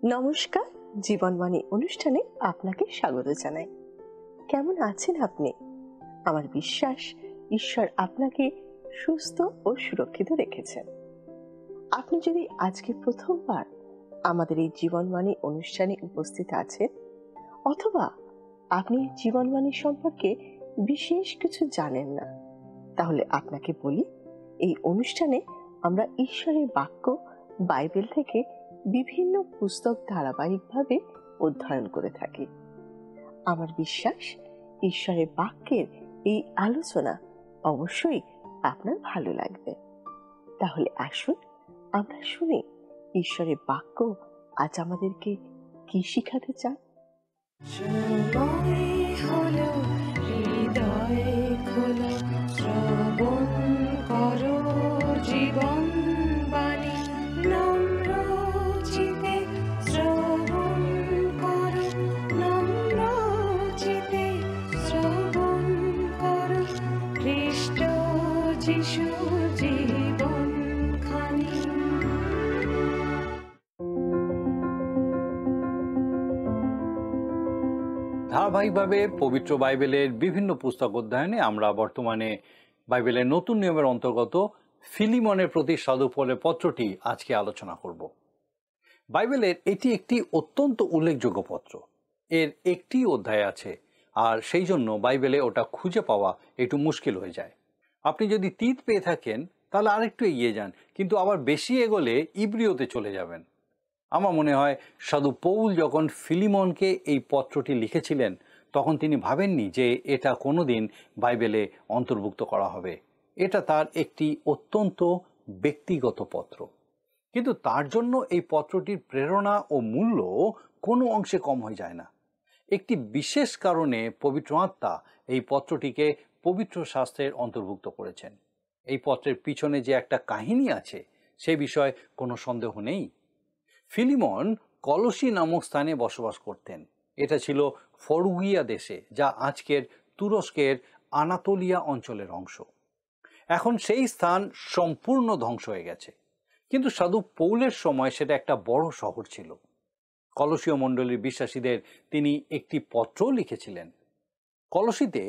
নমস্কার, জীবনবাণী অনুষ্ঠানে আপনাকে স্বাগত জানাই। কেমন আছেন আপনি? আমার বিশ্বাস ঈশ্বর আপনাকে সুস্থ ও সুরক্ষিত রেখেছেন। আপনি যদি আজকে প্রথমবার আমাদের এই জীবনবাণী অনুষ্ঠানে উপস্থিত আছেন, অথবা আপনি জীবনবাণী সম্পর্কে বিশেষ কিছু জানেন না, তাহলে আপনাকে বলি, এই অনুষ্ঠানে আমরা ঈশ্বরের বাক্য বাইবেল থেকে বিভিন্ন পুস্তক ধারাবাহিকভাবে অধ্যয়ন করে থাকি। আমার বিশ্বাস ঈশ্বরের বাক্যের এই আলোচনা অবশ্যই আপনার ভালো লাগবে। তাহলে আসুন আমরা শুনি ঈশ্বরের বাক্য আজ আমাদেরকে কি শিখাতে চান। হৃদয়ে খোলো, শ্রবণ করো জীবন বাণী, নম্র চিতে শ্রবণ করো, নম্র চিতে শ্রবণ করো, খ্রিস্ট যিশু জীবন খানি। ধারাবাহিকভাবে পবিত্র বাইবেলের বিভিন্ন পুস্তক অধ্যয়নে আমরা বর্তমানে বাইবেলের নতুন নিয়মের অন্তর্গত ফিলিমনের প্রতি সাধু পৌলের পত্রটি আজকে আলোচনা করব। বাইবেলের এটি একটি অত্যন্ত উল্লেখযোগ্য পত্র। এর একটি অধ্যায় আছে, আর সেই জন্য বাইবেলে ওটা খুঁজে পাওয়া একটু মুশকিল হয়ে যায়। আপনি যদি তিত পেয়ে থাকেন তাহলে আরেকটু এগিয়ে যান, কিন্তু আবার বেশি এগোলে ইব্রিয়তে চলে যাবেন। আমার মনে হয় সাধু পৌল যখন ফিলিমনকে এই পত্রটি লিখেছিলেন, তখন তিনি ভাবেননি যে এটা কোনোদিন বাইবেলে অন্তর্ভুক্ত করা হবে। এটা তার একটি অত্যন্ত ব্যক্তিগত পত্র, কিন্তু তার জন্য এই পত্রটির প্রেরণা ও মূল্য কোনো অংশে কম হয়ে যায় না। একটি বিশেষ কারণে পবিত্র আত্মা এই পত্রটিকে পবিত্র শাস্ত্রের অন্তর্ভুক্ত করেছেন। এই পত্রের পিছনে যে একটা কাহিনী আছে সে বিষয়ে কোনো সন্দেহ নেই। ফিলিমন কলসি নামক স্থানে বসবাস করতেন। এটা ছিল ফরুগিয়া দেশে, যা আজকের তুরস্কের আনাতোলিয়া অঞ্চলের অংশ। এখন সেই স্থান সম্পূর্ণ ধ্বংস হয়ে গেছে, কিন্তু সাধু পৌলের সময় সেটা একটা বড় শহর ছিল। কলসীয় মণ্ডলীর বিশ্বাসীদের তিনি একটি পত্র লিখেছিলেন। কলসিতে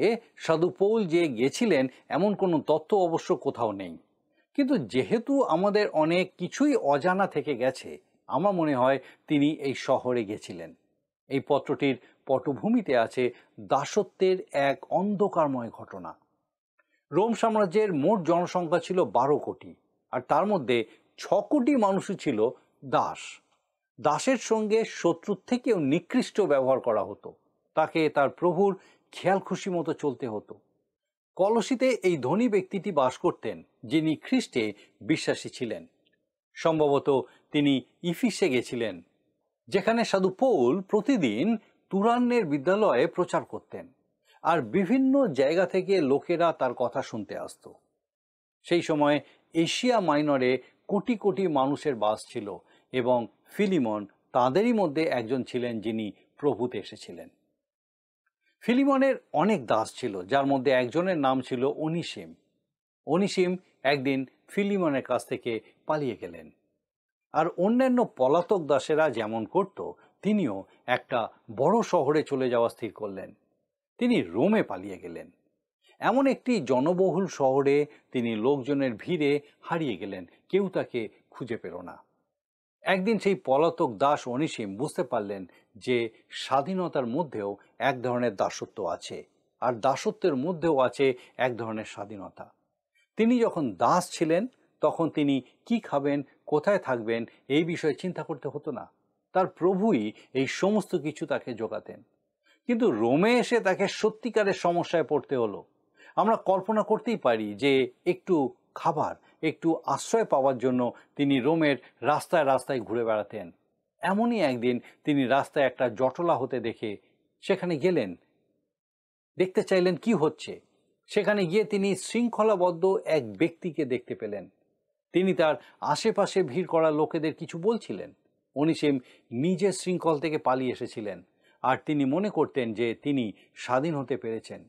সাধু পৌল যে গেছিলেন এমন কোনো তথ্য অবশ্য কোথাও নেই, কিন্তু যেহেতু আমাদের অনেক কিছুই অজানা থেকে গেছে, আমার মনে হয় তিনি এই শহরে গেছিলেন। এই পত্রটির পটভূমিতে আছে দাসত্বের এক অন্ধকারময় ঘটনা। রোম সাম্রাজ্যের মোট জনসংখ্যা ছিল 12 কোটি, আর তার মধ্যে 6 কোটি মানুষই ছিল দাস। দাসের সঙ্গে শত্রুর থেকেও নিকৃষ্ট ব্যবহার করা হতো। তাকে তার প্রভুর খেয়াল খুশি মতো চলতে হতো। কলসিতে এই ধনী ব্যক্তিটি বাস করতেন, যিনি খ্রিস্টে বিশ্বাসী ছিলেন। সম্ভবত তিনি ইফিসে গেছিলেন, যেখানে সাধু পৌল প্রতিদিন তুরান্নের বিদ্যালয়ে প্রচার করতেন, আর বিভিন্ন জায়গা থেকে লোকেরা তার কথা শুনতে আসত। সেই সময় এশিয়া মাইনরে কোটি কোটি মানুষের বাস ছিল, এবং ফিলিমন তাঁদেরই মধ্যে একজন ছিলেন যিনি প্রভুতে এসেছিলেন। ফিলিমনের অনেক দাস ছিল, যার মধ্যে একজনের নাম ছিল অনিসিম। অনিসিম একদিন ফিলিমনের কাছ থেকে পালিয়ে গেলেন, আর অন্যান্য পলাতক দাসেরা যেমন করত, তিনিও একটা বড় শহরে চলে যাওয়া স্থির করলেন। তিনি রোমে পালিয়ে গেলেন। এমন একটি জনবহুল শহরে তিনি লোকজনের ভিড়ে হারিয়ে গেলেন, কেউ তাকে খুঁজে পেল না। একদিন সেই পলাতক দাস অনিসিম বুঝতে পারলেন যে স্বাধীনতার মধ্যেও এক ধরনের দাসত্ব আছে, আর দাসত্বের মধ্যেও আছে এক ধরনের স্বাধীনতা। তিনি যখন দাস ছিলেন, তখন তিনি কি খাবেন, কোথায় থাকবেন এই বিষয়ে চিন্তা করতে হতো না। তার প্রভুই এই সমস্ত কিছু তাকে জোগাতেন। কিন্তু রোমে এসে তাকে সত্যিকারের সমস্যায় পড়তে হলো। আমরা কল্পনা করতেই পারি যে একটু খাবার, একটু আশ্রয় পাওয়ার জন্য তিনি রোমের রাস্তায় রাস্তায় ঘুরে বেড়াতেন। এমনই একদিন তিনি রাস্তায় একটা জটলা হতে দেখে সেখানে গেলেন, দেখতে চাইলেন কি হচ্ছে। সেখানে গিয়ে তিনি শৃঙ্খলাবদ্ধ এক ব্যক্তিকে দেখতে পেলেন। তিনি তার আশেপাশে ভিড় করা লোকেদের কিছু বলছিলেন। অনিসিম নিজের শৃঙ্খল থেকে পালিয়ে এসেছিলেন, আর তিনি মনে করতেন যে তিনি স্বাধীন হতে পেরেছেন।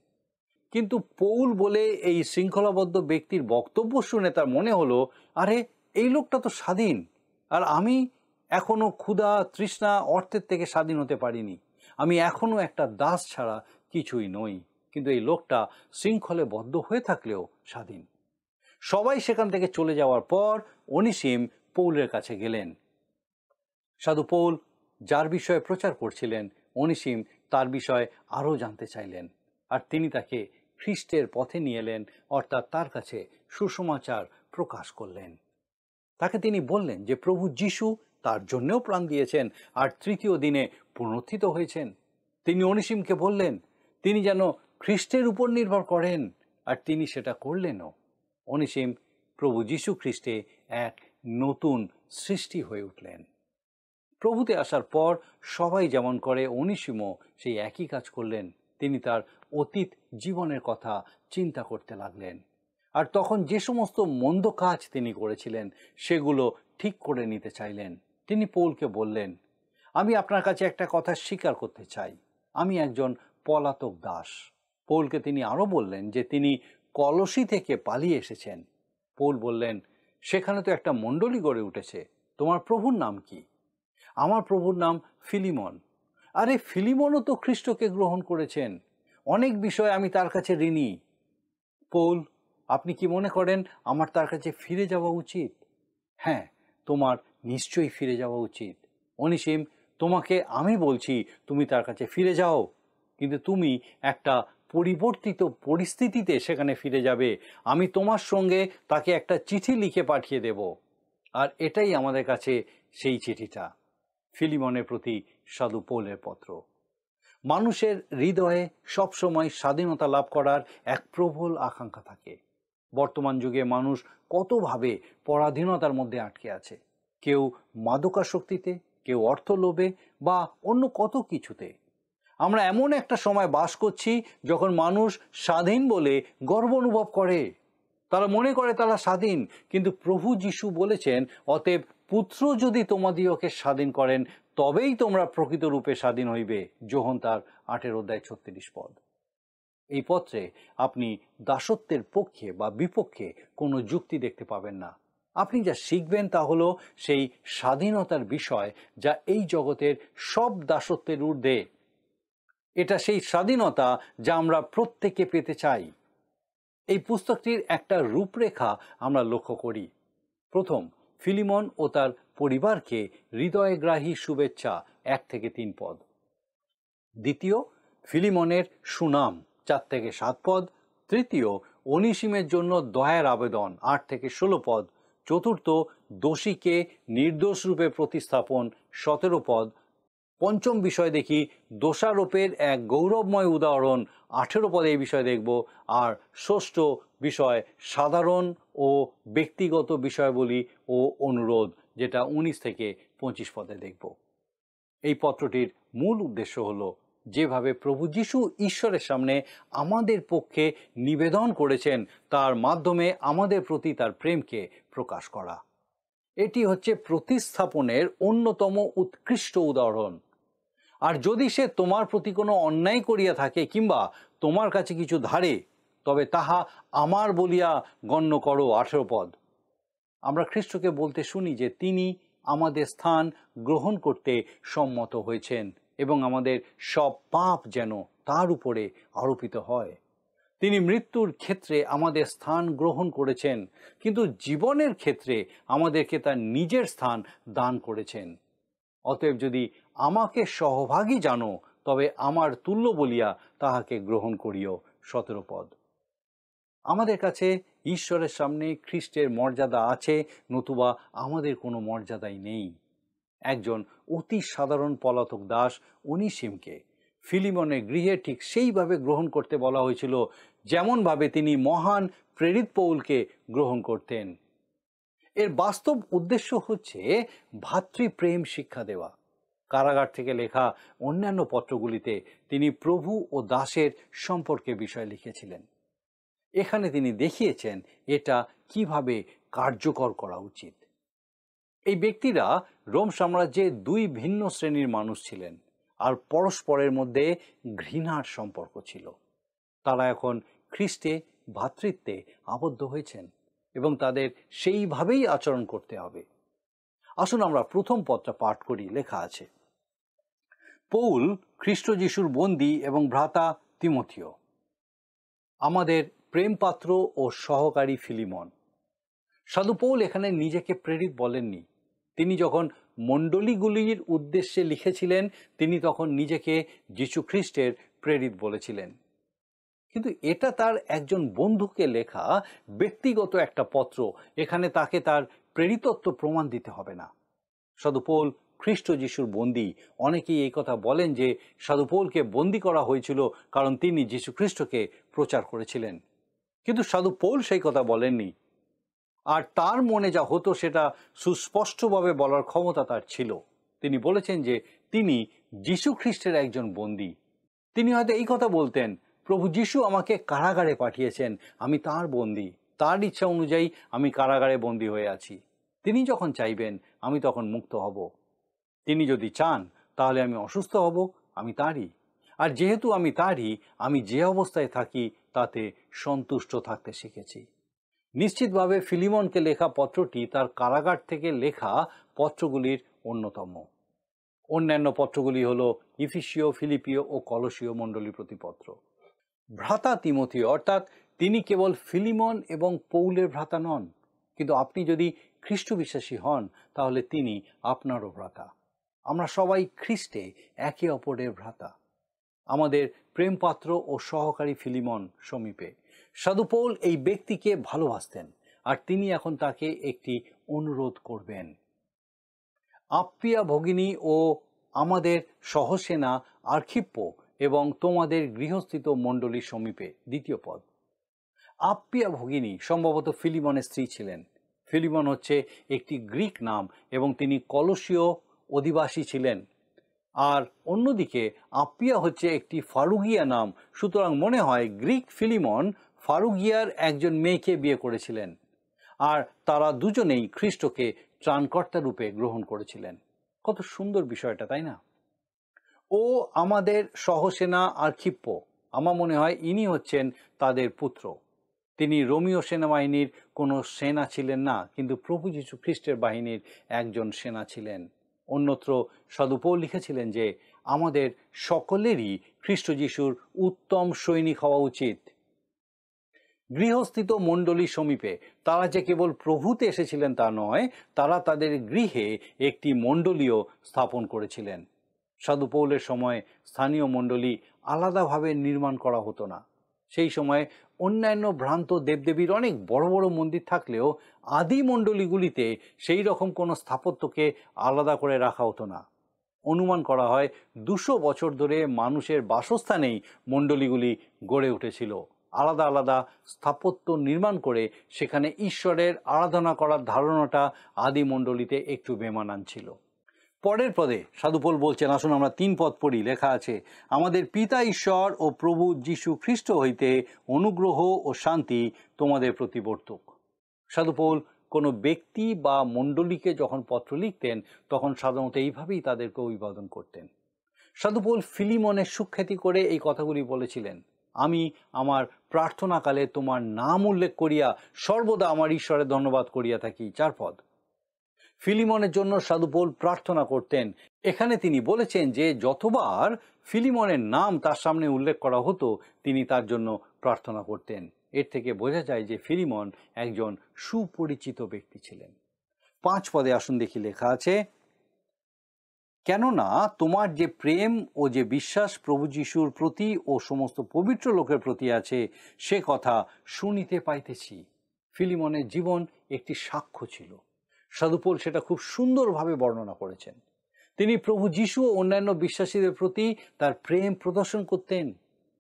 কিন্তু পৌল বলে এই শৃঙ্খলাবদ্ধ ব্যক্তির বক্তব্য শুনে তার মনে হলো, আরে এই লোকটা তো স্বাধীন, আর আমি এখনো ক্ষুধা তৃষ্ণা অর্থের থেকে স্বাধীন হতে পারিনি, আমি এখনো একটা দাস ছাড়া কিছুই নই। কিন্তু এই লোকটা শৃঙ্খলে বদ্ধ হয়ে থাকলেও স্বাধীন। সবাই সেখান থেকে চলে যাওয়ার পর অনিসিম পৌলের কাছে গেলেন। সাধু পৌল যার বিষয়ে প্রচার করছিলেন, অনিসিম তার বিষয়ে আরও জানতে চাইলেন, আর তিনি তাকে খ্রিস্টের পথে নিয়ে এলেন, অর্থাৎ তার কাছে সুসমাচার প্রকাশ করলেন। তাকে তিনি বললেন যে প্রভু যিশু তার জন্যও প্রাণ দিয়েছেন আর তৃতীয় দিনে পুনরুত্থিত হয়েছেন। তিনি অনিসিমকে বললেন তিনি যেন খ্রিস্টের উপর নির্ভর করেন, আর তিনি সেটা করলেনও। অনিসিম প্রভু যিশু খ্রিস্টে এক নতুন সৃষ্টি হয়ে উঠলেন। প্রভুতে আসার পর সবাই যেমন করে, অনিসিমও সেই একই কাজ করলেন। তিনি তার অতীত জীবনের কথা চিন্তা করতে লাগলেন, আর তখন যে সমস্ত মন্দ কাজ তিনি করেছিলেন সেগুলো ঠিক করে নিতে চাইলেন। তিনি পৌলকে বললেন, আমি আপনার কাছে একটা কথা স্বীকার করতে চাই, আমি একজন পলাতক দাস। পৌলকে তিনি আরও বললেন যে তিনি কলসি থেকে পালিয়ে এসেছেন। পৌল বললেন, সেখানে তো একটা মণ্ডলী গড়ে উঠেছে, তোমার প্রভুর নাম কি? আমার প্রভুর নাম ফিলিমন। আরে ফিলিমনও তো খ্রিস্টকে গ্রহণ করেছেন, অনেক বিষয় আমি তার কাছে ঋণী। পৌল, আপনি কি মনে করেন আমার তার কাছে ফিরে যাওয়া উচিত? হ্যাঁ, তোমার নিশ্চয়ই ফিরে যাওয়া উচিত। অনিসিম, তোমাকে আমি বলছি তুমি তার কাছে ফিরে যাও, কিন্তু তুমি একটা পরিবর্তিত পরিস্থিতিতে সেখানে ফিরে যাবে। আমি তোমার সঙ্গে তাকে একটা চিঠি লিখে পাঠিয়ে দেব, আর এটাই আমাদের কাছে সেই চিঠিটা, ফিলিমনের প্রতি সাধু পৌলের পত্র। মানুষের হৃদয়ে সবসময় স্বাধীনতা লাভ করার এক প্রবল আকাঙ্ক্ষা থাকে। বর্তমান যুগে মানুষ কতভাবে পরাধীনতার মধ্যে আটকে আছে, কেউ মাদকাসক্তিতে, কেউ অর্থলোভে, বা অন্য কত কিছুতে। আমরা এমন একটা সময় বাস করছি যখন মানুষ স্বাধীন বলে গর্ব অনুভব করে, তারা মনে করে তারা স্বাধীন। কিন্তু প্রভু যিশু বলেছেন, অতএব পুত্র যদি তোমাদিওকে স্বাধীন করেন তবেই তোমরা প্রকৃতরূপে স্বাধীন হইবে। যোহন তার 8:36 এই পত্রে আপনি দাসত্বের পক্ষে বা বিপক্ষে কোনো যুক্তি দেখতে পাবেন না। আপনি যা শিখবেন তা হলো সেই স্বাধীনতার বিষয় যা এই জগতের সব দাসত্বের ঊর্ধ্বে। এটা সেই স্বাধীনতা যা আমরা প্রত্যেকে পেতে চাই। এই পুস্তকটির একটা রূপরেখা আমরা লক্ষ্য করি। প্রথম, ফিলিমন ও তার পরিবারকে হৃদয়গ্রাহী শুভেচ্ছা, 1-3 পদ। দ্বিতীয়, ফিলিমনের সুনাম, 4-7 পদ। তৃতীয়, অনিসিমের জন্য দয়ার আবেদন, 8-16 পদ। চতুর্থ, দোষীকে নির্দোষ রূপে প্রতিস্থাপন, 17 পদ। পঞ্চম বিষয় দেখি দোষারোপের এক গৌরবময় উদাহরণ, 18 পদে এই বিষয় দেখব। আর ষষ্ঠ বিষয় সাধারণ ও ব্যক্তিগত বিষয়াবলী ও অনুরোধ, যেটা 19-25 পদে দেখব। এই পত্রটির মূল উদ্দেশ্য হলো যেভাবে প্রভু যিশু ঈশ্বরের সামনে আমাদের পক্ষে নিবেদন করেছেন তার মাধ্যমে আমাদের প্রতি তার প্রেমকে প্রকাশ করা। এটি হচ্ছে প্রতিস্থাপনের অন্যতম উৎকৃষ্ট উদাহরণ। আর যদি সে তোমার প্রতি কোনো অন্যায় করিয়া থাকে কিংবা তোমার কাছে কিছু ধারে, তবে তাহা আমার বলিয়া গণ্য করো, 18 পদ। আমরা খ্রিস্টকে বলতে শুনি যে তিনি আমাদের স্থান গ্রহণ করতে সম্মত হয়েছেন এবং আমাদের সব পাপ যেন তার উপরে আরোপিত হয়। তিনি মৃত্যুর ক্ষেত্রে আমাদের স্থান গ্রহণ করেছেন, কিন্তু জীবনের ক্ষেত্রে আমাদেরকে তার নিজের স্থান দান করেছেন। অতএব যদি আমাকে সহভাগী জানো, তবে আমার তুল্য বলিয়া তাহাকে গ্রহণ করিও, 17 পদ। আমাদের কাছে ঈশ্বরের সামনে খ্রিস্টের মর্যাদা আছে, নতুবা আমাদের কোনো মর্যাদাই নেই। একজন অতি সাধারণ পলাতক দাস অনিসিমকে ফিলিমনের গৃহে ঠিক সেইভাবে গ্রহণ করতে বলা হয়েছিল যেমনভাবে তিনি মহান প্রেরিত পৌলকে গ্রহণ করতেন। এর বাস্তব উদ্দেশ্য হচ্ছে ভাতৃপ্রেম শিক্ষা দেওয়া। কারাগার থেকে লেখা অন্যান্য পত্রগুলিতে তিনি প্রভু ও দাসের সম্পর্কে বিষয় লিখেছিলেন। এখানে তিনি দেখিয়েছেন এটা কিভাবে কার্যকর করা উচিত। এই ব্যক্তিরা রোম সাম্রাজ্যে দুই ভিন্ন শ্রেণীর মানুষ ছিলেন, আর পরস্পরের মধ্যে ঘৃণার সম্পর্ক ছিল। তারা এখন খ্রিস্টে ভ্রাতৃত্বে আবদ্ধ হয়েছেন এবং তাদের সেইভাবেই আচরণ করতে হবে। আসুন আমরা প্রথম পদটা পাঠ করি। লেখা আছে, পৌল খ্রিস্ট যিশুর বন্দী এবং ভ্রাতা তিমথিও, আমাদের প্রেমপাত্র ও সহকারী ফিলিমন। সাধু পৌল এখানে নিজেকে প্রেরিত বলেননি। তিনি যখন মণ্ডলীগুলির উদ্দেশ্যে লিখেছিলেন, তিনি তখন নিজেকে যীশু খ্রিস্টের প্রেরিত বলেছিলেন। কিন্তু এটা তার একজন বন্ধুকে লেখা ব্যক্তিগত একটা পত্র। এখানে তাকে তার প্রেরিতত্ব প্রমাণ দিতে হবে না। সাধু পৌল খ্রিস্ট যিশুর বন্দী। অনেকেই এই কথা বলেন যে সাধু পৌলকে বন্দী করা হয়েছিল কারণ তিনি যীশু খ্রিস্টকে প্রচার করেছিলেন। কিন্তু সাধু পৌল সেই কথা বলেননি। আর তার মনে যা হতো সেটা সুস্পষ্টভাবে বলার ক্ষমতা তার ছিল। তিনি বলেছেন যে তিনি যীশু খ্রিস্টের একজন বন্দী। তিনি হয়তো এই কথা বলতেন, প্রভু যীশু আমাকে কারাগারে পাঠিয়েছেন, আমি তার বন্দী, তার ইচ্ছা অনুযায়ী আমি কারাগারে বন্দী হয়ে আছি। তিনি যখন চাইবেন আমি তখন মুক্ত হব। তিনি যদি চান তাহলে আমি অসুস্থ হব, আমি তারই। আর যেহেতু আমি তারই, আমি যে অবস্থায় থাকি তাতে সন্তুষ্ট থাকতে শিখেছি। নিশ্চিতভাবে ফিলিমনকে লেখা পত্রটি তার কারাগার থেকে লেখা পত্রগুলির অন্যতম। অন্যান্য পত্রগুলি হলো ইফিসীয়, ফিলিপিও ও কলসীয় মণ্ডলী প্রতিপত্র। ভ্রাতা তিমথিও, অর্থাৎ তিনি কেবল ফিলিমন এবং পৌলের ভ্রাতা নন, কিন্তু আপনি যদি খ্রিস্ট বিশ্বাসী হন তাহলে তিনি আপনারও ভ্রাতা। আমরা সবাই খ্রিস্টে একে অপরের ভ্রাতা। আমাদের প্রেমপাত্র ও সহকারী ফিলিমন সমীপে। সাধু পৌল এই ব্যক্তিকে ভালোবাসতেন, আর তিনি এখন তাকে একটি অনুরোধ করবেন। আপ্পিয়া ভগিনী ও আমাদের সহসেনা আর্খিপ্য এবং তোমাদের গৃহস্থিত মণ্ডলীর সমীপে। দ্বিতীয় পদ। আপ্পিয়া ভগিনী সম্ভবত ফিলিমনের স্ত্রী ছিলেন। ফিলিমন হচ্ছে একটি গ্রিক নাম এবং তিনি কলসীয় অধিবাসী ছিলেন। আর অন্যদিকে আপ্পিয়া হচ্ছে একটি ফারুগিয়া নাম। সুতরাং মনে হয় গ্রিক ফিলিমন ফারুগিয়ার একজন মেয়েকে বিয়ে করেছিলেন, আর তারা দুজনেই খ্রিস্টকে ত্রাণকর্তা রূপে গ্রহণ করেছিলেন। কত সুন্দর বিষয়টা, তাই না? ও আমাদের সহসেনা আর্খিপ্য, আমার মনে হয় ইনি হচ্ছেন তাদের পুত্র। তিনি রোমীয় সেনাবাহিনীর কোনো সেনা ছিলেন না, কিন্তু প্রভু যীশু খ্রিস্টের বাহিনীর একজন সেনা ছিলেন। অন্যত্র সাধু পৌল লিখেছিলেন যে আমাদের সকলেরই খ্রিস্ট যিশুর উত্তম সৈনিক হওয়া উচিত। গৃহস্থিত মণ্ডলীর সমীপে, তারা যে কেবল প্রভুতে এসেছিলেন তা নয়, তারা তাদের গৃহে একটি মণ্ডলীও স্থাপন করেছিলেন। সাধু পৌলের সময় স্থানীয় মণ্ডলী আলাদাভাবে নির্মাণ করা হতো না। সেই সময় অন্যান্য ভ্রান্ত দেবদেবীর অনেক বড় বড় মন্দির থাকলেও আদি মণ্ডলীগুলিতে সেই রকম কোনো স্থাপত্যকে আলাদা করে রাখা হতো না। অনুমান করা হয় 200 বছর ধরে মানুষের বাসস্থানেই মণ্ডলীগুলি গড়ে উঠেছিল। আলাদা আলাদা স্থাপত্য নির্মাণ করে সেখানে ঈশ্বরের আরাধনা করার ধারণাটা আদি মণ্ডলীতে একটু বেমানান ছিল। পরের পদে সাধু পৌল বলছেন, আসুন আমরা 3 পদ পড়ি। লেখা আছে, আমাদের পিতা ঈশ্বর ও প্রভু যীশু খ্রিস্ট হইতে অনুগ্রহ ও শান্তি তোমাদের প্রতি বর্তুক। সাধু পৌল কোনো ব্যক্তি বা মণ্ডলীকে যখন পত্র লিখতেন তখন সাধারণত এইভাবেই তাদেরকে অভিবাদন করতেন। সাধু পৌল ফিলিমনের সুখ্যাতি করে এই কথাগুলি বলেছিলেন, আমি আমার প্রার্থনাকালে তোমার নাম উল্লেখ করিয়া সর্বদা আমার ঈশ্বরের ধন্যবাদ করিয়া থাকি। 4 পদ। ফিলিমনের জন্য সাধু পৌল প্রার্থনা করতেন। এখানে তিনি বলেছেন যে যতবার ফিলিমনের নাম তার সামনে উল্লেখ করা হতো তিনি তার জন্য প্রার্থনা করতেন। এর থেকে বোঝা যায় যে ফিলিমন একজন সুপরিচিত ব্যক্তি ছিলেন। 5 পদে আসুন দেখি, লেখা আছে, কেননা তোমার যে প্রেম ও যে বিশ্বাস প্রভু যীশুর প্রতি ও সমস্ত পবিত্র লোকের প্রতি আছে সে কথা শুনিতে পাইতেছি। ফিলিমনের জীবন একটি সাক্ষ্য ছিল। সাধু পৌল সেটা খুব সুন্দরভাবে বর্ণনা করেছেন। তিনি প্রভু যীশু ও অন্যান্য বিশ্বাসীদের প্রতি তার প্রেম প্রদর্শন করতেন।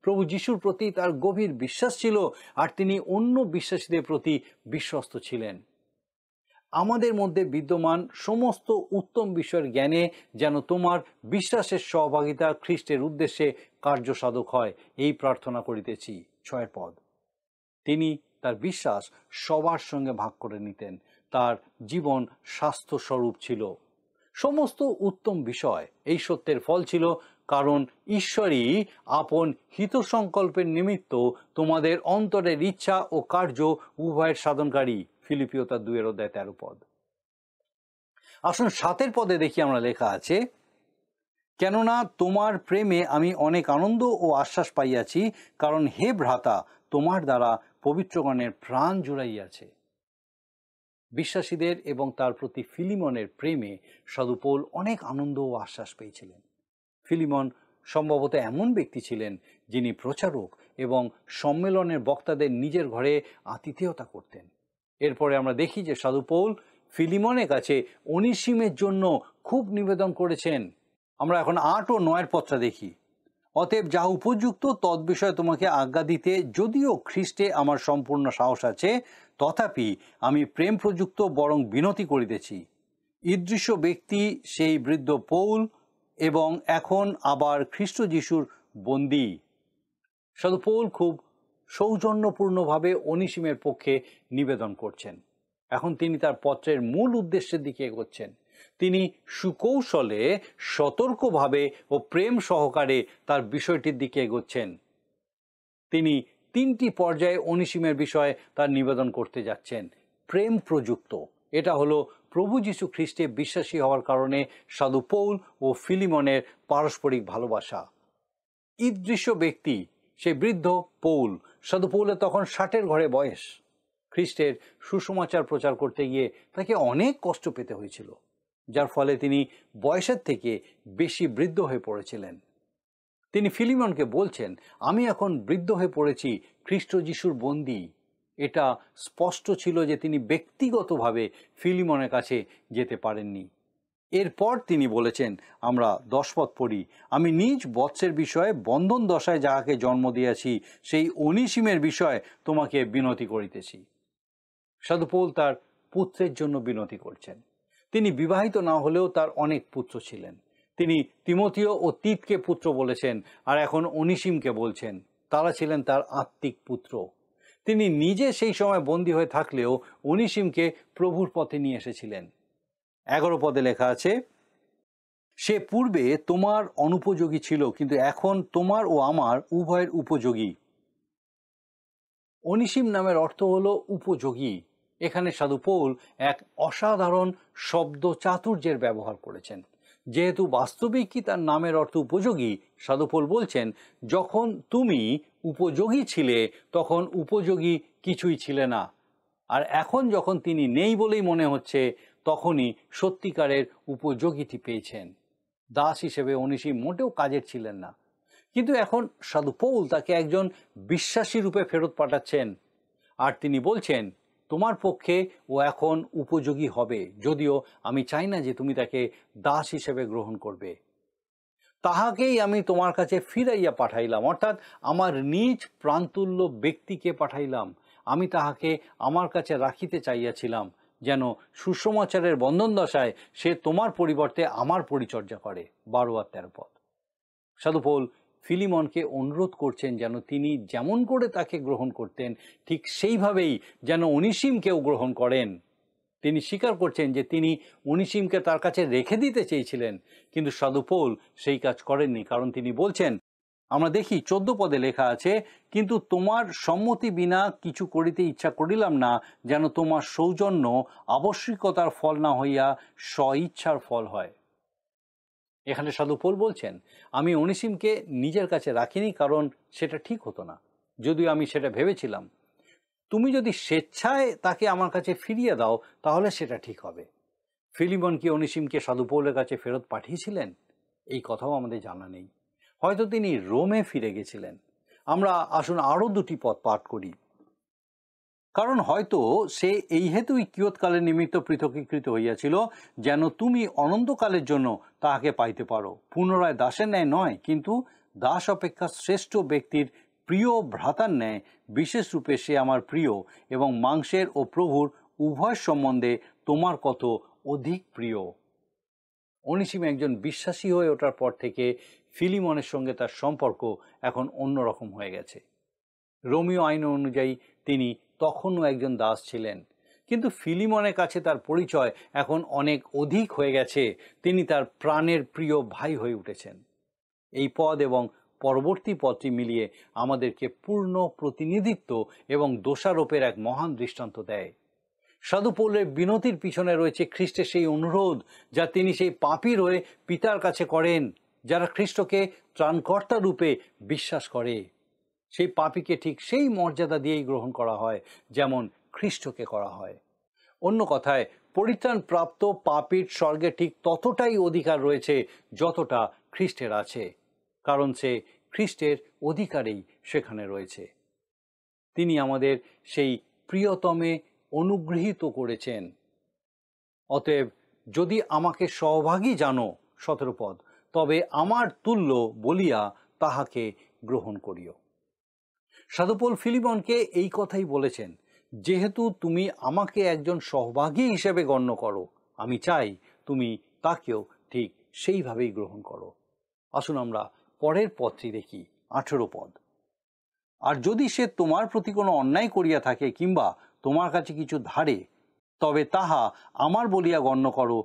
প্রভু যীশুর প্রতি তার গভীর বিশ্বাস ছিল, আর তিনি অন্য বিশ্বাসীদের প্রতি বিশ্বস্ত ছিলেন। আমাদের মধ্যে বিদ্যমান সমস্ত উত্তম বিষয়ের জ্ঞানে যেন তোমার বিশ্বাসের সহভাগিতা খ্রিস্টের উদ্দেশ্যে কার্যসাধক হয়, এই প্রার্থনা করিতেছি। 6 পদ। তিনি তার বিশ্বাস সবার সঙ্গে ভাগ করে নিতেন। তার জীবন স্বাস্থ্যস্বরূপ ছিল। সমস্ত উত্তম বিষয় এই সত্যের ফল ছিল, কারণ ঈশ্বরই আপন হিতসংকল্পের নিমিত্ত তোমাদের অন্তরের ইচ্ছা ও কার্য উভয়ের সাধনকারী। ফিলিপিও তার 2 অধ্যায় 13 পদ। আসুন 7 পদে দেখি আমরা লেখা আছে, কেননা তোমার প্রেমে আমি অনেক আনন্দ ও আশ্বাস পাইয়াছি, কারণ হে ভ্রাতা তোমার দ্বারা পবিত্রগণের প্রাণ জুড়াইয়াছে। বিশ্বাসীদের এবং তার প্রতি ফিলিমনের প্রেমে সাধু পৌল অনেক আনন্দ ও আশ্বাস পেয়েছিলেন। ফিলিমন সম্ভবত এমন ব্যক্তি ছিলেন যিনি প্রচারক এবং সম্মেলনের বক্তাদের নিজের ঘরে আতিথেয়তা করতেন। এরপরে আমরা দেখি যে সাধু পৌল ফিলিমনের কাছে অনিসিমের জন্য খুব নিবেদন করেছেন। আমরা এখন 8 ও 9 পদটা দেখি। অতএব যা উপযুক্ত তদ্বিষয়ে তোমাকে আজ্ঞা দিতে যদিও খ্রিস্টে আমার সম্পূর্ণ সাহস আছে, তথাপি আমি প্রেম প্রযুক্ত বরং বিনতি করিতেছি। ঈদৃশ্য ব্যক্তি সেই বৃদ্ধ পৌল এবং এখন আবার খ্রিস্ট যিশুর বন্দী। সাধু পৌল খুব সৌজন্যপূর্ণভাবে অনিসিমের পক্ষে নিবেদন করছেন। এখন তিনি তার পত্রের মূল উদ্দেশ্যের দিকে এগোচ্ছেন। তিনি সুকৌশলে, সতর্কভাবে ও প্রেম সহকারে তার বিষয়টির দিকে এগোচ্ছেন। তিনি 3টি পর্যায়ে অনিসিমের বিষয়ে তার নিবেদন করতে যাচ্ছেন। প্রেম প্রযুক্ত, এটা হলো প্রভু যীশু খ্রিস্টে বিশ্বাসী হওয়ার কারণে সাধু পৌল ও ফিলিমনের পারস্পরিক ভালোবাসা। ঈদৃশ্য ব্যক্তি, সে বৃদ্ধ পৌল। সাধু পৌলের তখন 60-এর ঘরে বয়স। খ্রিস্টের সুসমাচার প্রচার করতে গিয়ে তাকে অনেক কষ্ট পেতে হয়েছিল, যার ফলে তিনি বয়সের থেকে বেশি বৃদ্ধ হয়ে পড়েছিলেন। তিনি ফিলিমনকে বলছেন, আমি এখন বৃদ্ধ হয়ে পড়েছি, খ্রিস্ট যিশুর বন্দী। এটা স্পষ্ট ছিল যে তিনি ব্যক্তিগতভাবে ফিলিমনের কাছে যেতে পারেননি। এরপর তিনি বলেছেন, আমরা 10 পদ পড়ি, আমি নিজ বৎসের বিষয়ে বন্ধন দশায় যাহাকে জন্ম দিয়াছি সেই অনিসিমের বিষয়ে তোমাকে বিনতি করিতেছি। সাধু পৌল তার পুত্রের জন্য বিনতি করছেন। তিনি বিবাহিত না হলেও তার অনেক পুত্র ছিলেন। তিনি তিমথিও ও তিতকে পুত্র বলেছেন, আর এখন অনিসিমকে বলছেন। তারা ছিলেন তার আত্মিক পুত্র। তিনি নিজে সেই সময় বন্দী হয়ে থাকলেও অনিসিমকে প্রভুর পথে নিয়ে এসেছিলেন। 11 পদে লেখা আছে, সে পূর্বে তোমার অনুপযোগী ছিল, কিন্তু এখন তোমার ও আমার উভয়ের উপযোগী। অনিসিম নামের অর্থ হলো উপযোগী। এখানে সাধু পৌল এক অসাধারণ শব্দ চাতুর্যের ব্যবহার করেছেন। যেহেতু বাস্তবিকই তার নামের অর্থ উপযোগী, সাধু পৌল বলছেন, যখন তুমি উপযোগী ছিলে তখন উপযোগী কিছুই ছিলে না, আর এখন যখন তিনি নেই বলেই মনে হচ্ছে তখনই সত্যিকারের উপযোগীটি পেয়েছেন। দাস হিসেবে অনিসিম মোটেও কাজের ছিলেন না, কিন্তু এখন সাধু পৌল তাকে একজন বিশ্বাসী রূপে ফেরত পাঠাচ্ছেন। আর তিনি বলছেন, তোমার পক্ষে ও এখন উপযোগী হবে, যদিও আমি চাই না যে তুমি তাকে দাস হিসেবে গ্রহণ করবে। তাহাকেই আমি তোমার কাছে ফিরাইয়া পাঠাইলাম, অর্থাৎ আমার নিজ প্রাণতুল্য ব্যক্তিকে পাঠাইলাম। আমি তাহাকে আমার কাছে রাখিতে চাইয়াছিলাম, যেন সুসমাচারের বন্ধন দশায় সে তোমার পরিবর্তে আমার পরিচর্যা করে। 12 আর 13 পদ। সাধু পৌল ফিলিমনকে অনুরোধ করছেন যেন তিনি যেমন করে তাকে গ্রহণ করতেন ঠিক সেইভাবেই যেন অনিসিমকেও গ্রহণ করেন। তিনি স্বীকার করছেন যে তিনি অনিসিমকে তার কাছে রেখে দিতে চেয়েছিলেন, কিন্তু সাধু পৌল সেই কাজ করেননি। কারণ তিনি বলছেন, আমরা দেখি 14 পদে লেখা আছে, কিন্তু তোমার সম্মতি বিনা কিছু করিতে ইচ্ছা করিলাম না, যেন তোমার সৌজন্য আবশ্যিকতার ফল না হইয়া স্বইচ্ছার ফল হয়। এখানে সাধু পৌল বলছেন, আমি অনিসিমকে নিজের কাছে রাখিনি, কারণ সেটা ঠিক হতো না, যদিও আমি সেটা ভেবেছিলাম। তুমি যদি স্বেচ্ছায় তাকে আমার কাছে ফিরিয়ে দাও তাহলে সেটা ঠিক হবে। ফিলিমন কি অনিসিমকে সাধু পৌলের কাছে ফেরত পাঠিয়েছিলেন? এই কথাও আমাদের জানা নেই। হয়তো তিনি রোমে ফিরে গেছিলেন। আমরা আসুন আরও 2টি পদ পাঠ করি। কারণ হয়তো সে এই হেতুই কিয়ৎকালের নিমিত্ত পৃথকীকৃত হইয়াছিল, যেন তুমি অনন্তকালের জন্য তাহাকে পাইতে পারো, পুনরায় দাসের ন্যায় নয়, কিন্তু দাস অপেক্ষা শ্রেষ্ঠ ব্যক্তির প্রিয় ভ্রাতার ন্যায় বিশেষ রূপে সে আমার প্রিয়, এবং মাংসের ও প্রভুর উভয় সম্বন্ধে তোমার কত অধিক প্রিয়। অনিসিম একজন বিশ্বাসী হয়ে ওঠার পর থেকে ফিলিমনের সঙ্গে তার সম্পর্ক এখন অন্যরকম হয়ে গেছে। রোমীয় আইন অনুযায়ী তিনি তখনও একজন দাস ছিলেন, কিন্তু ফিলিমনের কাছে তার পরিচয় এখন অনেক অধিক হয়ে গেছে। তিনি তার প্রাণের প্রিয় ভাই হয়ে উঠেছেন। এই পদ এবং পরবর্তী পদটি মিলিয়ে আমাদেরকে পূর্ণ প্রতিনিধিত্ব এবং দোষারোপের এক মহান দৃষ্টান্ত দেয়। সাধু পৌলের বিনতির পিছনে রয়েছে খ্রিস্টের সেই অনুরোধ যা তিনি সেই পাপীর হয়ে পিতার কাছে করেন, যারা খ্রিস্টকে ত্রাণকর্তা রূপে বিশ্বাস করে। সেই পাপীকে ঠিক সেই মর্যাদা দিয়েই গ্রহণ করা হয় যেমন খ্রিস্টকে করা হয়। অন্য কথায়, পরিত্রাণ প্রাপ্ত পাপীর স্বর্গে ঠিক ততটাই অধিকার রয়েছে যতটা খ্রিস্টের আছে, কারণ সে খ্রিস্টের অধিকারেই সেখানে রয়েছে। তিনি আমাদের সেই প্রিয়তমে অনুগৃহীত করেছেন। অতএব যদি আমাকে সহভাগী জানো, 17 পদ, তবে আমার তুল্য বলিয়া তাহাকে গ্রহণ করিও। সাধু পৌল ফিলিমনকে এই কথাই বলেছেন, যেহেতু তুমি আমাকে একজন সহভাগী হিসেবে গণ্য করো, আমি চাই তুমি তাকেও ঠিক সেইভাবেই গ্রহণ করো। আসুন আমরা পরের পদটি দেখি, 18 পদ। আর যদি সে তোমার প্রতি কোনো অন্যায় করিয়া থাকে কিংবা তোমার কাছে কিছু ধারে, তবে তাহা আমার বলিয়া গণ্য করো।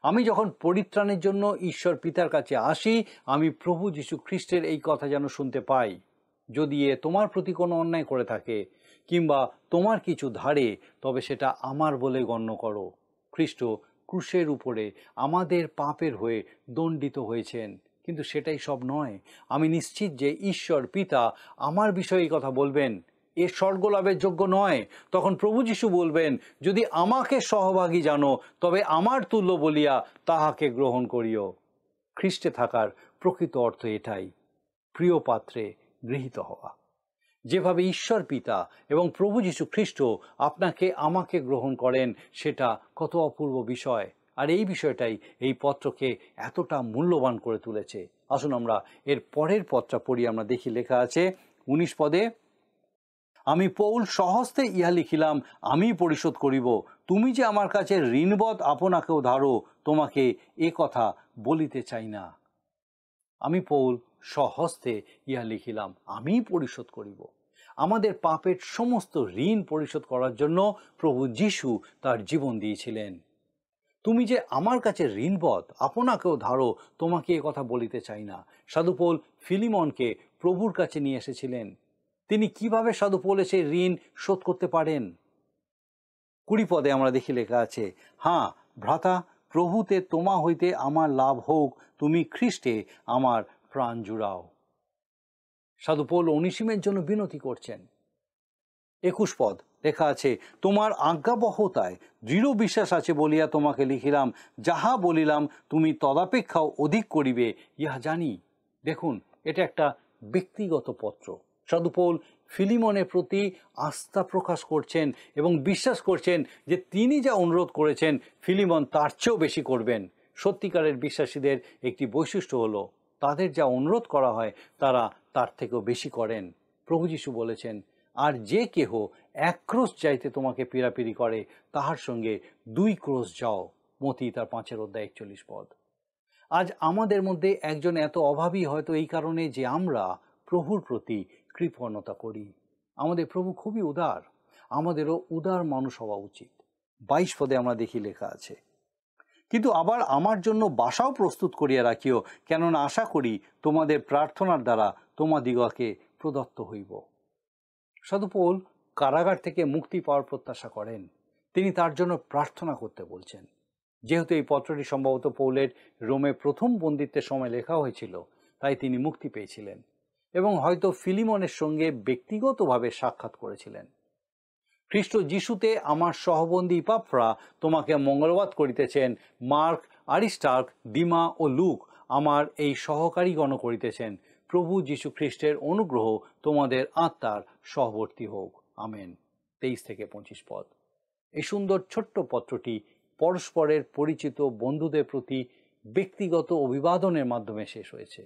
আমি যখন পরিত্রাণের জন্য ঈশ্বর পিতার কাছে আসি, আমি প্রভু যীশু খ্রিস্টের এই কথা যেন শুনতে পাই। যদি এ তোমার প্রতি কোনো অন্যায় করে থাকে কিংবা তোমার কিছু ধারে, তবে সেটা আমার বলে গণ্য করো। খ্রিস্ট ক্রুশের উপরে আমাদের পাপের হয়ে দণ্ডিত হয়েছেন, কিন্তু সেটাই সব নয়। আমি নিশ্চিত যে ঈশ্বর পিতা আমার বিষয়ে এই কথা বলবেন, এ স্বর্গলাভের যোগ্য নয়। তখন প্রভু যীশু বলবেন, যদি আমাকে সহভাগী জানো, তবে আমার তুল্য বলিয়া তাহাকে গ্রহণ করিও। খ্রিস্টে থাকার প্রকৃত অর্থ এটাই, প্রিয় পাত্রে গৃহীত হওয়া। যেভাবে ঈশ্বর পিতা এবং প্রভু যীশু খ্রিস্ট আপনাকে আমাকে গ্রহণ করেন, সেটা কত অপূর্ব বিষয়। আর এই বিষয়টাই এই পত্রকে এতটা মূল্যবান করে তুলেছে। আসুন আমরা এর পরের পত্রটা পড়ি। আমরা দেখি, লেখা আছে 19 পদে, আমি পৌল সহস্তে ইহা লিখিলাম, আমি পরিশোধ করিব। তুমি যে আমার কাছে ঋণবৎ আপনাকেও ধারো, তোমাকে এ কথা বলিতে চাই না। আমি পৌল সহস্তে ইহা লিখিলাম, আমি পরিশোধ করিব। আমাদের পাপের সমস্ত ঋণ পরিশোধ করার জন্য প্রভু যীশু তার জীবন দিয়েছিলেন। তুমি যে আমার কাছে ঋণবৎ আপনাকেও ধারো, তোমাকে এ কথা বলিতে চাই না। সাধু পৌল ফিলিমনকে প্রভুর কাছে নিয়ে এসেছিলেন। তিনি কিভাবে সাধু পৌলের সেই ঋণ শোধ করতে পারেন? 20 পদে আমরা দেখি, লেখা আছে, হ্যাঁ ভ্রাতা, প্রভুতে তোমা হইতে আমার লাভ হোক, তুমি খ্রিস্টে আমার প্রাণ জুড়াও। সাধু পৌল অনিসিমের জন্য বিনতি করছেন। 21 পদ লেখা আছে, তোমার আজ্ঞাবহতায় দৃঢ় বিশ্বাস আছে বলিয়া তোমাকে লিখিলাম, যাহা বলিলাম তুমি তদাপেক্ষাও অধিক করিবে, ইহা জানি। দেখুন, এটা একটা ব্যক্তিগত পত্র। সাধু পৌল ফিলিমনের প্রতি আস্থা প্রকাশ করছেন এবং বিশ্বাস করছেন যে তিনি যা অনুরোধ করেছেন, ফিলিমন তার চেয়েও বেশি করবেন। সত্যিকারের বিশ্বাসীদের একটি বৈশিষ্ট্য হলো, তাদের যা অনুরোধ করা হয় তারা তার থেকেও বেশি করেন। প্রভু যীশু বলেছেন, আর যে কেহ 1 ক্রোশ যাইতে তোমাকে পীড়াপিড়ি করে, তাহার সঙ্গে 2 ক্রোশ যাও। মতি তার 5 অধ্যায় 41 পদ। আজ আমাদের মধ্যে একজন এত অভাবী হয়তো এই কারণে যে আমরা প্রভুর প্রতি কৃপণতা করি। আমাদের প্রভু খুবই উদার, আমাদেরও উদার মানুষ হওয়া উচিত। 22 পদে আমরা দেখি, লেখা আছে, কিন্তু আবার আমার জন্য বাসাও প্রস্তুত করিয়া রাখিও, কেননা আশা করি তোমাদের প্রার্থনার দ্বারা তোমাদিগকে প্রদত্ত হইব। সাধু পৌল কারাগার থেকে মুক্তি পাওয়ার প্রত্যাশা করেন। তিনি তার জন্য প্রার্থনা করতে বলছেন। যেহেতু এই পত্রটি সম্ভবত পৌলের রোমে প্রথম বন্দিত্বের সময় লেখা হয়েছিল, তাই তিনি মুক্তি পেয়েছিলেন এবং হয়তো ফিলিমনের সঙ্গে ব্যক্তিগতভাবে সাক্ষাৎ করেছিলেন। খ্রিস্ট যিশুতে আমার সহবন্দী ইপাফ্রা তোমাকে মঙ্গলবাদ করিতেছেন। মার্ক, আরিস্টার্ক, দিমা ও লুক আমার এই সহকারীগণ করিতেছেন। প্রভু যীশু খ্রিস্টের অনুগ্রহ তোমাদের আত্মার সহবর্তী হোক। আমেন। 23 থেকে 25 পদ। এই সুন্দর ছোট্ট পত্রটি পরস্পরের পরিচিত বন্ধুদের প্রতি ব্যক্তিগত অভিবাদনের মাধ্যমে শেষ হয়েছে।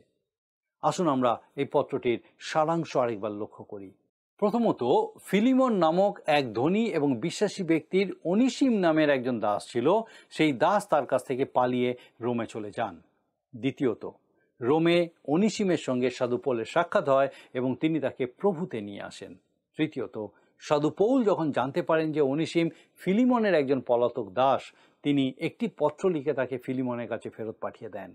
আসুন আমরা এই পত্রটির সারাংশ আরেকবার লক্ষ্য করি। প্রথমত, ফিলিমন নামক এক ধনী এবং বিশ্বাসী ব্যক্তির অনিসিম নামের একজন দাস ছিল। সেই দাস তার কাছ থেকে পালিয়ে রোমে চলে যান। দ্বিতীয়ত, রোমে অনিসিমের সঙ্গে সাধু পৌলের সাক্ষাৎ হয় এবং তিনি তাকে প্রভুতে নিয়ে আসেন। তৃতীয়ত, সাধু পৌল যখন জানতে পারেন যে অনিসিম ফিলিমনের একজন পলাতক দাস, তিনি একটি পত্র লিখে তাকে ফিলিমনের কাছে ফেরত পাঠিয়ে দেন।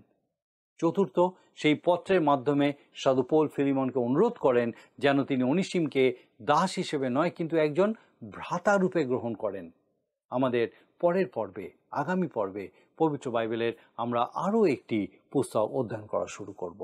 চতুর্থ, সেই পত্রের মাধ্যমে সাধু পৌল ফিলিমনকে অনুরোধ করেন যেন তিনি অনিসিমকে দাস হিসেবে নয়, কিন্তু একজন ভ্রাতা রূপে গ্রহণ করেন। আমাদের পরের পর্বে, আগামী পর্বে পবিত্র বাইবেলের আমরা আরও একটি পুস্তক অধ্যয়ন করা শুরু করব।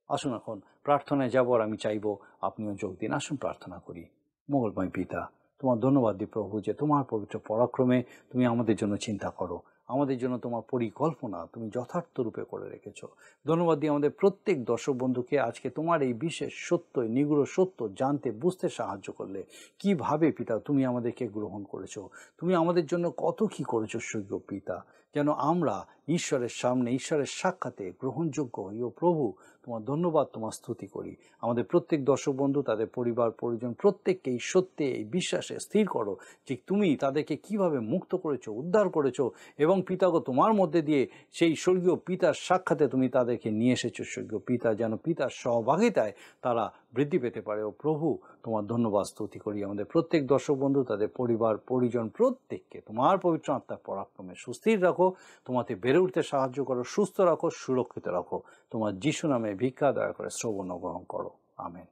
আসুন এখন প্রার্থনায় যাব, আর আমি চাইব আপনিও যোগ দিন। আসুন প্রার্থনা করি। মঙ্গলময় পিতা, তোমার ধন্যবাদ দিই প্রভু যে তোমার পবিত্র পরাক্রমে তুমি আমাদের জন্য চিন্তা করো, আমাদের জন্য তোমার পরিকল্পনা তুমি যথার্থ রূপে করে রেখেছো। ধন্যবাদ দিই আমাদের প্রত্যেক দর্শক বন্ধুকে আজকে তোমার এই বিশেষ সত্য, নিগুড় সত্য জানতে বুঝতে সাহায্য করলে। কিভাবে পিতা তুমি আমাদেরকে গ্রহণ করেছো, তুমি আমাদের জন্য কত কি করেছো স্বর্গীয় পিতা, যেন আমরা ঈশ্বরের সামনে, ঈশ্বরের সাক্ষাতে গ্রহণযোগ্য হই। ও প্রভু, তোমার ধন্যবাদ, তোমার স্তুতি করি। আমাদের প্রত্যেক দর্শক বন্ধু, তাদের পরিবার পরিজন প্রত্যেককে এই সত্যে, এই বিশ্বাসে স্থির করো যে তুমি তাদেরকে কিভাবে মুক্ত করেছো, উদ্ধার করেছো, এবং পিতাগো তোমার মধ্যে দিয়ে সেই স্বর্গীয় পিতার সাক্ষাতে তুমি তাদেরকে নিয়ে এসেছো স্বর্গীয় পিতা, যেন পিতার সহভাগিতায় তারা বৃদ্ধি পেতে পারে। ও প্রভু, তোমার ধন্যবাদ স্তুতি করি। আমাদের প্রত্যেক দর্শক বন্ধু, তাদের পরিবার পরিজন প্রত্যেককে তোমার পবিত্র আত্মার পরাক্রমে সুস্থির রাখো, তোমাতে বেড়ে উঠতে সাহায্য করো, সুস্থ রাখো, সুরক্ষিত রাখো। তোমার যিশু নামে ভিক্ষা দয়া করে শ্রবণ গ্রহণ করো। আমেন।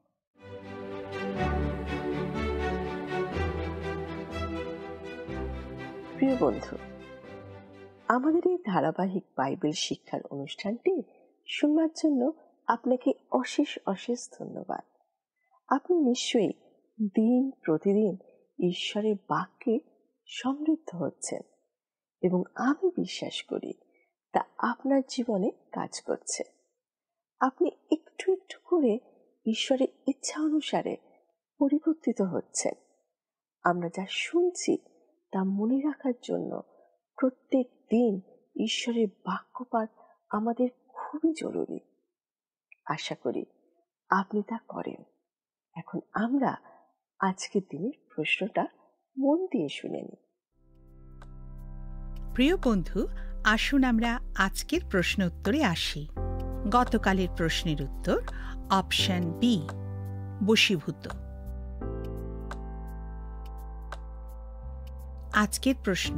প্রিয় বন্ধু, আমাদের এই ধারাবাহিক বাইবেল শিক্ষার অনুষ্ঠানটি শুনবার জন্য আপনাকে অশেষ অশেষ ধন্যবাদ। আপনি নিশ্চয়ই দিন প্রতিদিন ঈশ্বরের বাক্যে সমৃদ্ধ হচ্ছেন, এবং আমি বিশ্বাস করি তা আপনার জীবনে কাজ করছে। আপনি একটু একটু করে ঈশ্বরের ইচ্ছা অনুসারে পরিবর্তিত হচ্ছেন। আমরা যা শুনছি তা মনে রাখার জন্য প্রত্যেক দিন ঈশ্বরের বাক্যপাঠ আমাদের খুবই জরুরি। আশা করি আপনি তা করেন। এখন আমরা আজকের দিনের প্রশ্নটা মন দিয়ে শুনে নিই। প্রিয় বন্ধু, আসুন আমরা আজকের প্রশ্ন উত্তরে আসি। গতকালের প্রশ্নের উত্তর অপশন বি, বশীভূত। আজকের প্রশ্ন,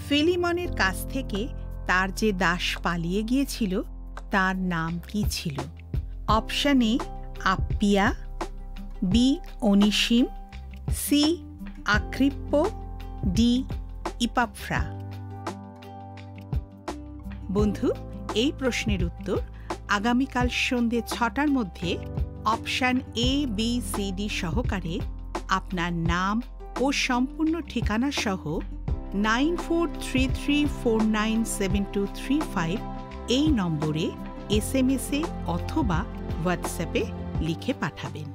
ফিলিমনের কাছ থেকে তার যে দাস পালিয়ে গিয়েছিল তার নাম কি ছিল? Option A Apphia, B Onesimus, C আক্রিপ্পো, ডি ইপাফ্রা। বন্ধু, এই প্রশ্নের উত্তর আগামীকাল সন্ধ্যে 6টার মধ্যে option A, B, C, D সহকারে আপনার নাম ও সম্পূর্ণ ঠিকানা সহ 9433497235 এই নম্বরে SMS-এ অথবা হোয়াটসঅ্যাপে লিখে পাঠাবেন।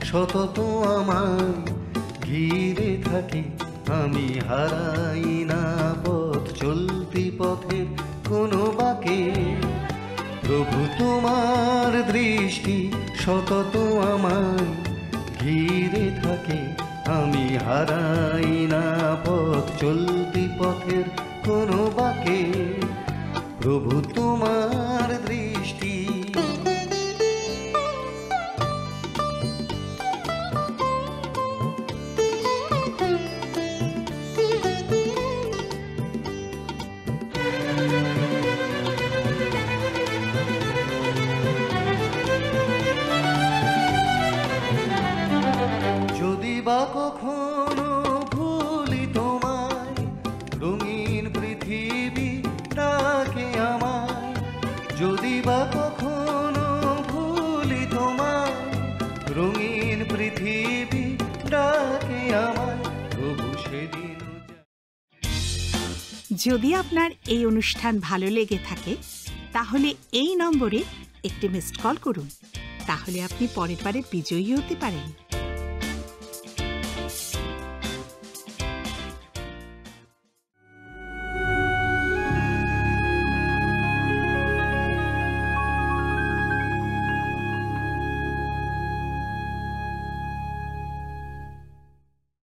সতত আমায় ঘিরে থাকে, আমি হারাই না পথ চলতি পথের কোনো বাঁকে। প্রভু তোমার দৃষ্টি সতত আমায় ঘিরে থাকে, আমি হারাই না পথ চলতি পথের কোনো বাঁকে। প্রভু তোমার দৃষ্টি কখনো ভুলি তোমায়, রঙিন পৃথিবী ডাকে আমায়। যদি বা কখনো ভুলি তোমায়, রঙিন পৃথিবী ডাকে আমায়, প্রভু সেদিন। যদি আপনার এই অনুষ্ঠান ভালো লেগে থাকে তাহলে এই নম্বরে একটি মিসড কল করুন, তাহলে আপনি পরের বারে বিজয়ী হতে পারেন।